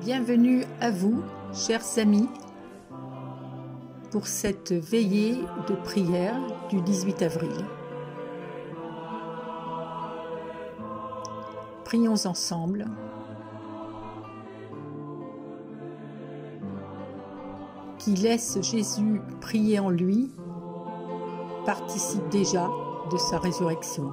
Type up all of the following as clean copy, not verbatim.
Bienvenue à vous, chers amis, pour cette veillée de prière du 18 avril. Prions ensemble. Qui laisse Jésus prier en lui participe déjà de sa résurrection.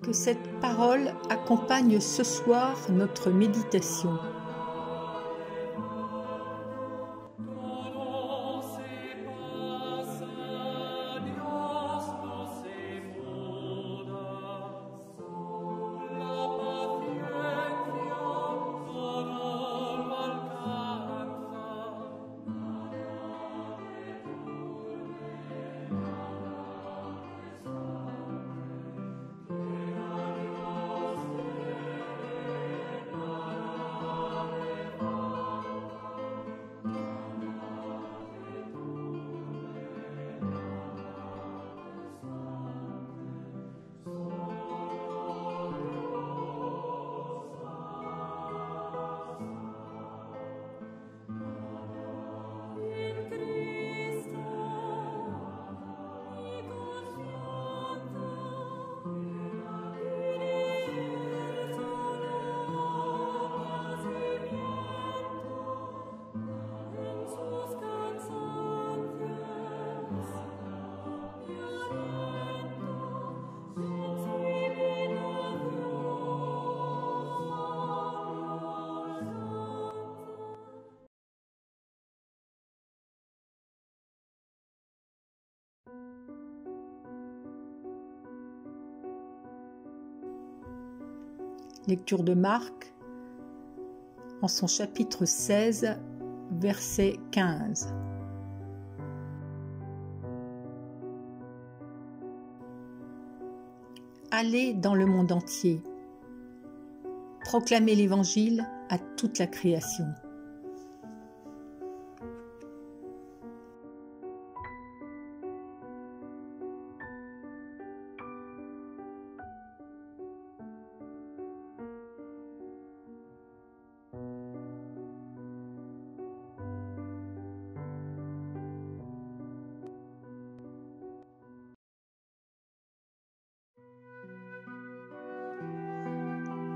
Que cette parole accompagne ce soir notre méditation. Lecture de Marc, en son chapitre 16, verset 15. Allez dans le monde entier, proclamez l'Évangile à toute la création.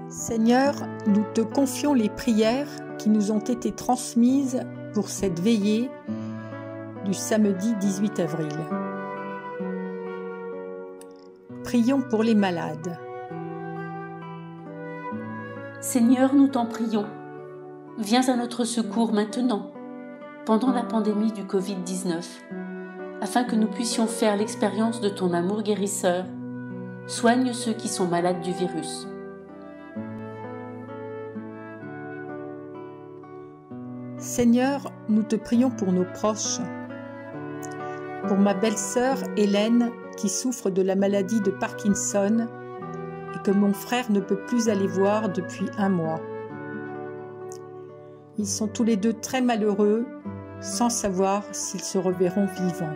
Seigneur, nous te confions les prières qui nous ont été transmises pour cette veillée du samedi 18 avril. Prions pour les malades. Seigneur, nous t'en prions. Viens à notre secours maintenant, pendant la pandémie du Covid-19, afin que nous puissions faire l'expérience de ton amour guérisseur. Soigne ceux qui sont malades du virus. Seigneur, nous te prions pour nos proches, pour ma belle-sœur Hélène qui souffre de la maladie de Parkinson et que mon frère ne peut plus aller voir depuis 1 mois. Ils sont tous les deux très malheureux, sans savoir s'ils se reverront vivants.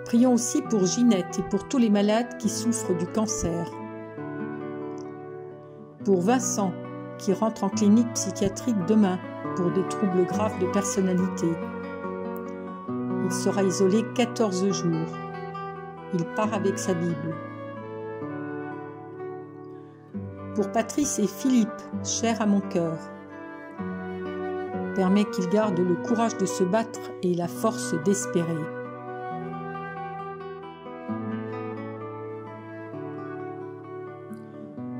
Prions aussi pour Ginette et pour tous les malades qui souffrent du cancer. Pour Vincent, qui rentre en clinique psychiatrique demain pour des troubles graves de personnalité. Il sera isolé 14 jours. Il part avec sa Bible. Pour Patrice et Philippe, chers à mon cœur, permets qu'ils gardent le courage de se battre et la force d'espérer.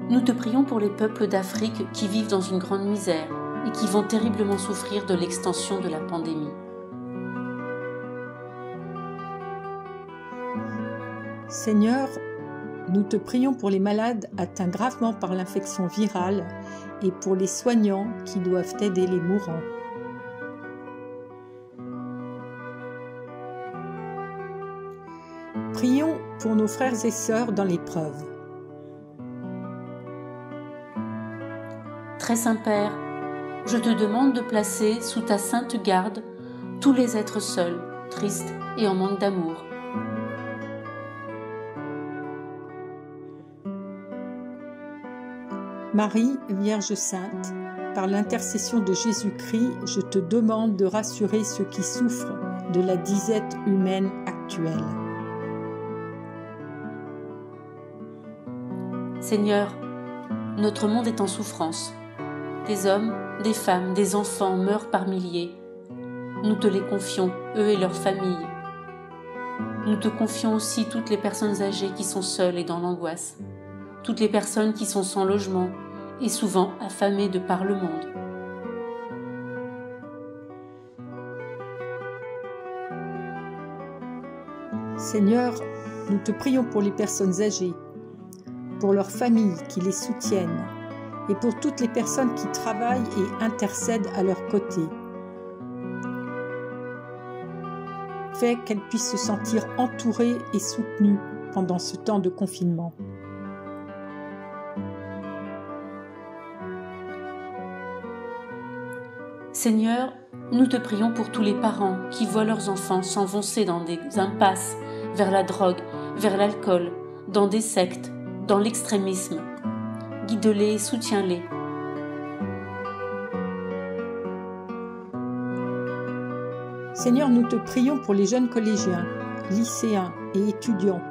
Nous te prions pour les peuples d'Afrique qui vivent dans une grande misère et qui vont terriblement souffrir de l'extension de la pandémie. Seigneur, nous te prions pour les malades atteints gravement par l'infection virale et pour les soignants qui doivent aider les mourants. Prions pour nos frères et sœurs dans l'épreuve. Très Saint Père, je te demande de placer sous ta sainte garde tous les êtres seuls, tristes et en manque d'amour. Marie, Vierge Sainte, par l'intercession de Jésus-Christ, je te demande de rassurer ceux qui souffrent de la disette humaine actuelle. Seigneur, notre monde est en souffrance. Des hommes, des femmes, des enfants meurent par milliers. Nous te les confions, eux et leurs familles. Nous te confions aussi toutes les personnes âgées qui sont seules et dans l'angoisse, toutes les personnes qui sont sans logement et souvent affamées de par le monde. Seigneur, nous te prions pour les personnes âgées, pour leurs familles qui les soutiennent et pour toutes les personnes qui travaillent et intercèdent à leur côté. Fais qu'elles puissent se sentir entourées et soutenues pendant ce temps de confinement. Seigneur, nous te prions pour tous les parents qui voient leurs enfants s'enfoncer dans des impasses, vers la drogue, vers l'alcool, dans des sectes, dans l'extrémisme. Guide-les et soutiens-les. Seigneur, nous te prions pour les jeunes collégiens, lycéens et étudiants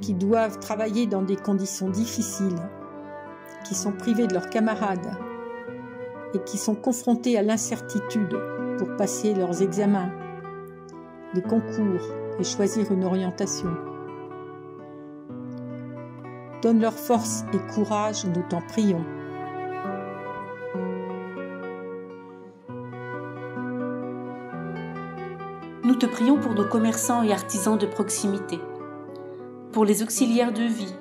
qui doivent travailler dans des conditions difficiles, qui sont privés de leurs camarades et qui sont confrontés à l'incertitude pour passer leurs examens, les concours et choisir une orientation. Donne-leur force et courage, nous t'en prions. Nous te prions pour nos commerçants et artisans de proximité, pour les auxiliaires de vie.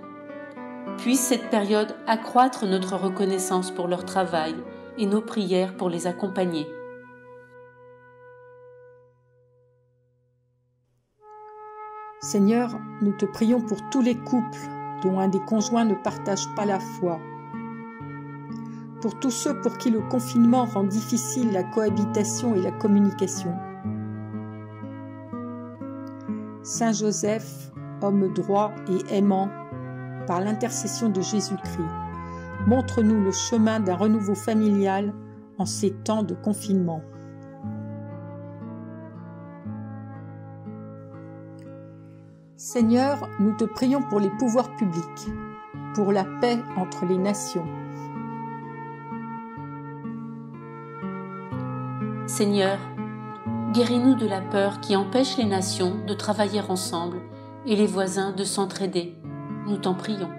Puisse cette période accroître notre reconnaissance pour leur travail et nos prières pour les accompagner. Seigneur, nous te prions pour tous les couples dont un des conjoints ne partage pas la foi, pour tous ceux pour qui le confinement rend difficile la cohabitation et la communication. Saint Joseph, homme droit et aimant, par l'intercession de Jésus-Christ, montre-nous le chemin d'un renouveau familial en ces temps de confinement. Seigneur, nous te prions pour les pouvoirs publics, pour la paix entre les nations. Seigneur, guéris-nous de la peur qui empêche les nations de travailler ensemble et les voisins de s'entraider. Nous t'en prions.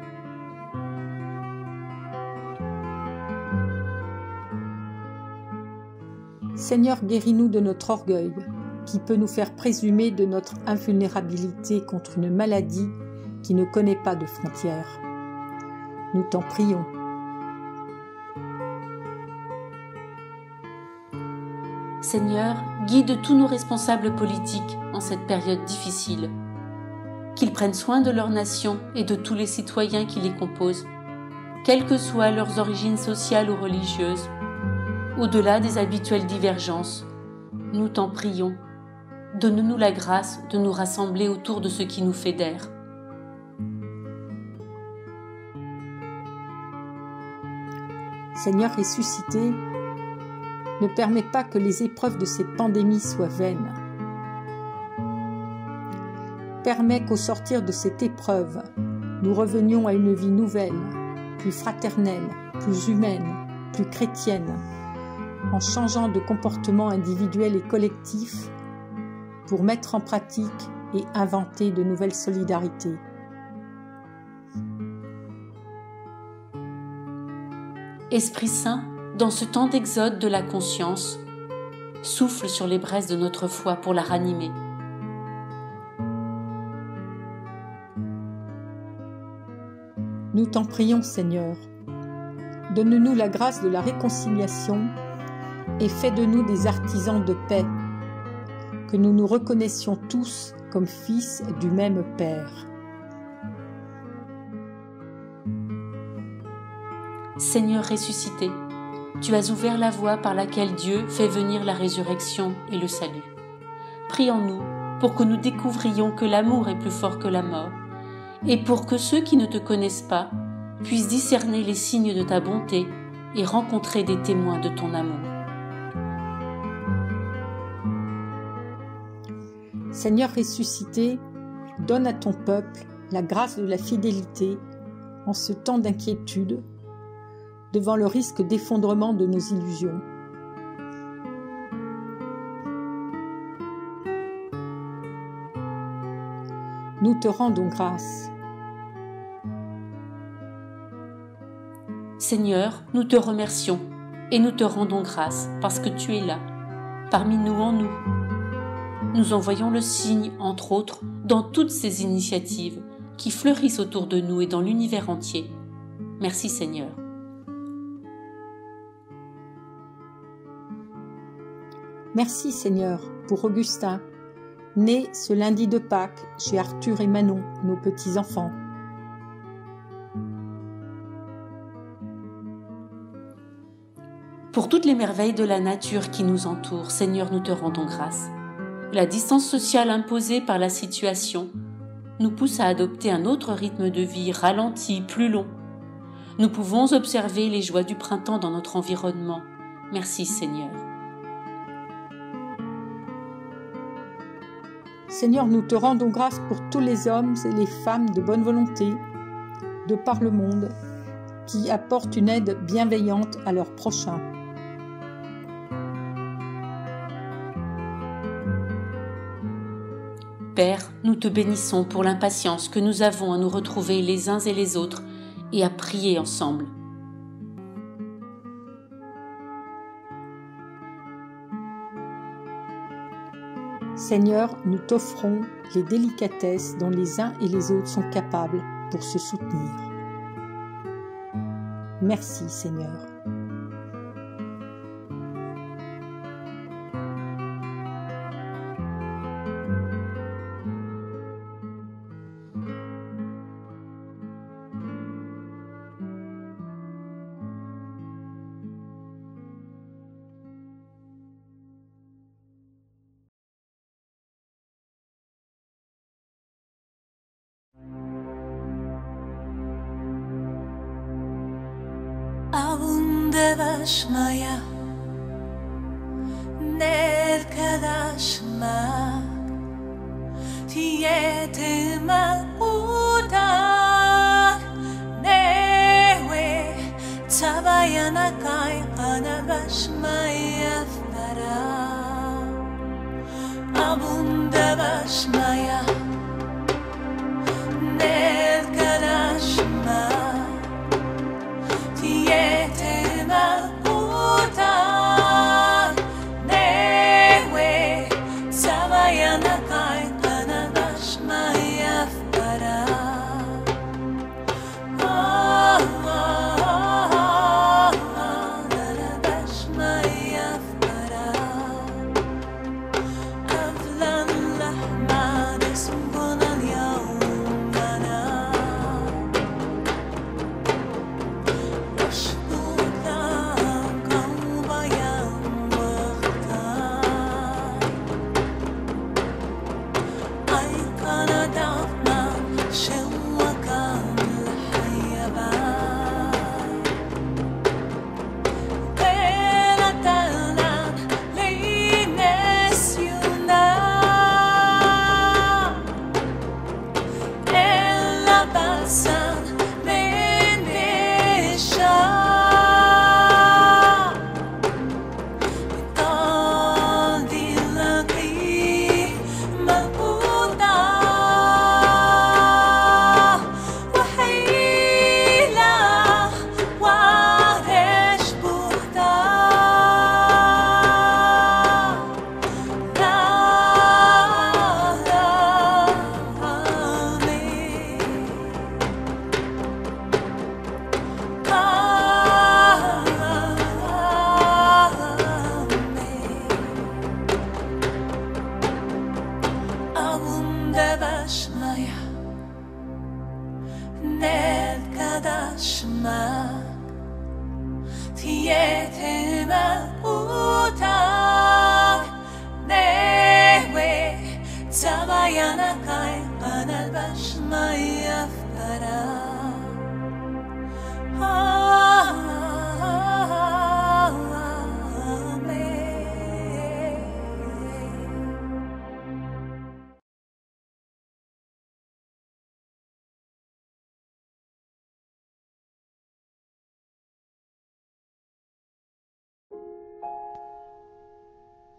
Seigneur, guéris-nous de notre orgueil, qui peut nous faire présumer de notre invulnérabilité contre une maladie qui ne connaît pas de frontières. Nous t'en prions. Seigneur, guide tous nos responsables politiques en cette période difficile. Qu'ils prennent soin de leur nation et de tous les citoyens qui les composent, quelles que soient leurs origines sociales ou religieuses, au-delà des habituelles divergences. Nous t'en prions. Donne-nous la grâce de nous rassembler autour de ce qui nous fédère. Seigneur ressuscité, ne permets pas que les épreuves de cette pandémie soient vaines. Permets qu'au sortir de cette épreuve, nous revenions à une vie nouvelle, plus fraternelle, plus humaine, plus chrétienne, en changeant de comportement individuel et collectif pour mettre en pratique et inventer de nouvelles solidarités. Esprit Saint, dans ce temps d'exode de la conscience, souffle sur les braises de notre foi pour la ranimer. Nous t'en prions, Seigneur. Donne-nous la grâce de la réconciliation et fais de nous des artisans de paix, que nous nous reconnaissions tous comme fils du même Père. Seigneur ressuscité, Tu as ouvert la voie par laquelle Dieu fait venir la résurrection et le salut. Prie en nous pour que nous découvrions que l'amour est plus fort que la mort, et pour que ceux qui ne te connaissent pas puissent discerner les signes de ta bonté et rencontrer des témoins de ton amour. Seigneur ressuscité, donne à ton peuple la grâce de la fidélité en ce temps d'inquiétude devant le risque d'effondrement de nos illusions. Nous te rendons grâce. Seigneur, nous te remercions et nous te rendons grâce parce que tu es là, parmi nous en nous. Nous en voyons le signe, entre autres, dans toutes ces initiatives qui fleurissent autour de nous et dans l'univers entier. Merci Seigneur. Merci Seigneur pour Augustin, né ce lundi de Pâques chez Arthur et Manon, nos petits-enfants. Pour toutes les merveilles de la nature qui nous entoure, Seigneur, nous te rendons grâce. La distance sociale imposée par la situation nous pousse à adopter un autre rythme de vie ralenti, plus long. Nous pouvons observer les joies du printemps dans notre environnement. Merci Seigneur. Seigneur, nous te rendons grâce pour tous les hommes et les femmes de bonne volonté, de par le monde, qui apportent une aide bienveillante à leurs prochains. Père, nous te bénissons pour l'impatience que nous avons à nous retrouver les uns et les autres et à prier ensemble. Seigneur, nous t'offrons les délicatesses dont les uns et les autres sont capables pour se soutenir. Merci Seigneur. Avundevashmaya Nerkadashma Tietema Uda Newe Tabayanakai Anavashmaya Fara Avundevashmaya Nerkadashma Avlan lahma desumbunan yaumana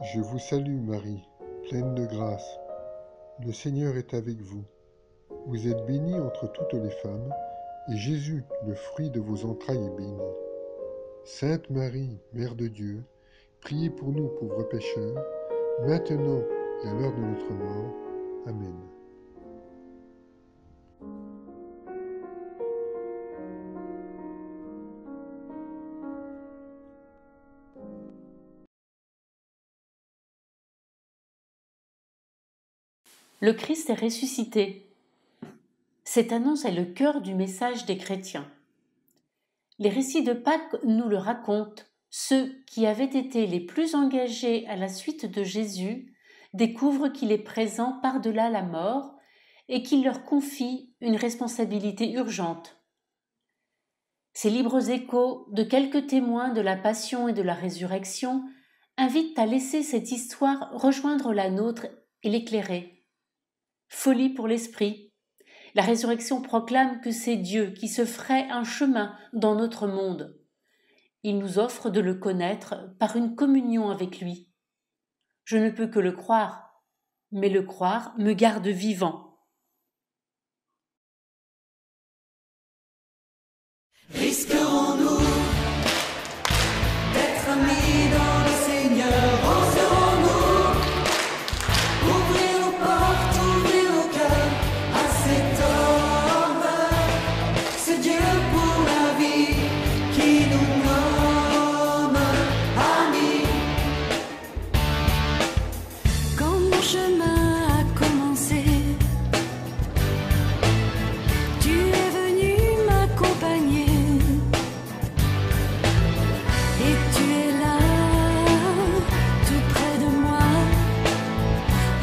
Je vous salue Marie, pleine de grâce. Le Seigneur est avec vous. Vous êtes bénie entre toutes les femmes, et Jésus, le fruit de vos entrailles, est béni. Sainte Marie, Mère de Dieu, priez pour nous pauvres pécheurs, maintenant et à l'heure de notre mort. Amen. Le Christ est ressuscité. Cette annonce est le cœur du message des chrétiens. Les récits de Pâques nous le racontent. Ceux qui avaient été les plus engagés à la suite de Jésus découvrent qu'il est présent par-delà la mort et qu'il leur confie une responsabilité urgente. Ces libres échos de quelques témoins de la Passion et de la Résurrection invitent à laisser cette histoire rejoindre la nôtre et l'éclairer. Folie pour l'esprit. La résurrection proclame que c'est Dieu qui se ferait un chemin dans notre monde. Il nous offre de le connaître par une communion avec lui. Je ne peux que le croire, mais le croire me garde vivant. Risquerons-nous d'être amis dans le Seigneur? Oserons-nous ouvrir nos portes, ouvrir nos cœurs à cet homme, ce Dieu pour la vie qui nous nomme amis? Quand mon chemin a commencé, tu es venu m'accompagner. Et tu es là, tout près de moi,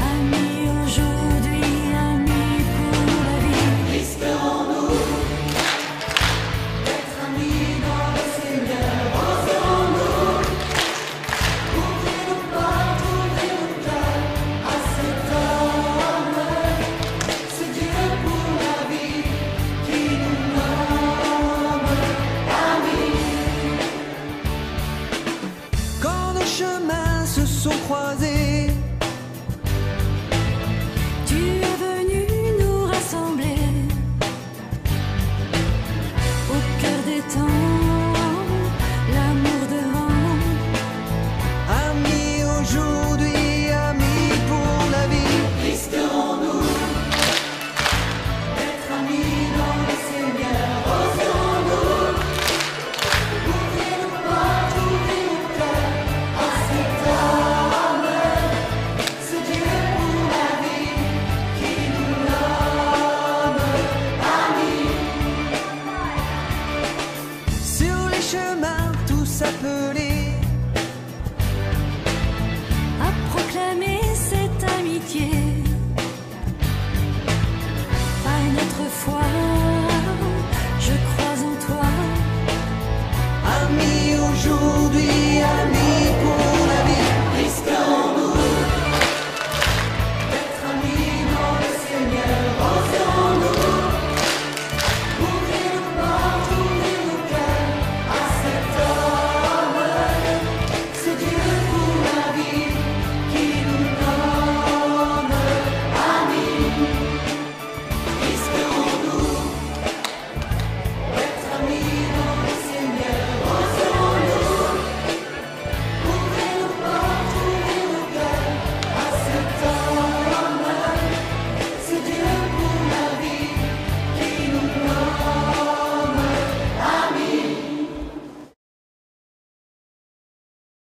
ami aujourd'hui, ami pour la vie. Risquerons-nous d'être amis dans le Seigneur? Oserons-nous ouvrir nos portes, ouvrir nos cœurs à cet homme, ce Dieu pour la vie qui nous nomme amis? Quand nos chemins se sont croisés, tu es venu nous rassembler au cœur des temps, l'amour devant. Amis aujourd'hui, amis pour la vie. Risquerons-nous d'être amis dans le Seigneur? Oserons-nous ouvrir nos portes, ouvrir nos cœurs à cet homme, ce Dieu pour la vie qui nous nomme amis? Sur les chemins tous appelés à proclamer cette amitié, par notre foi, je crois en toi, amis aujourd'hui.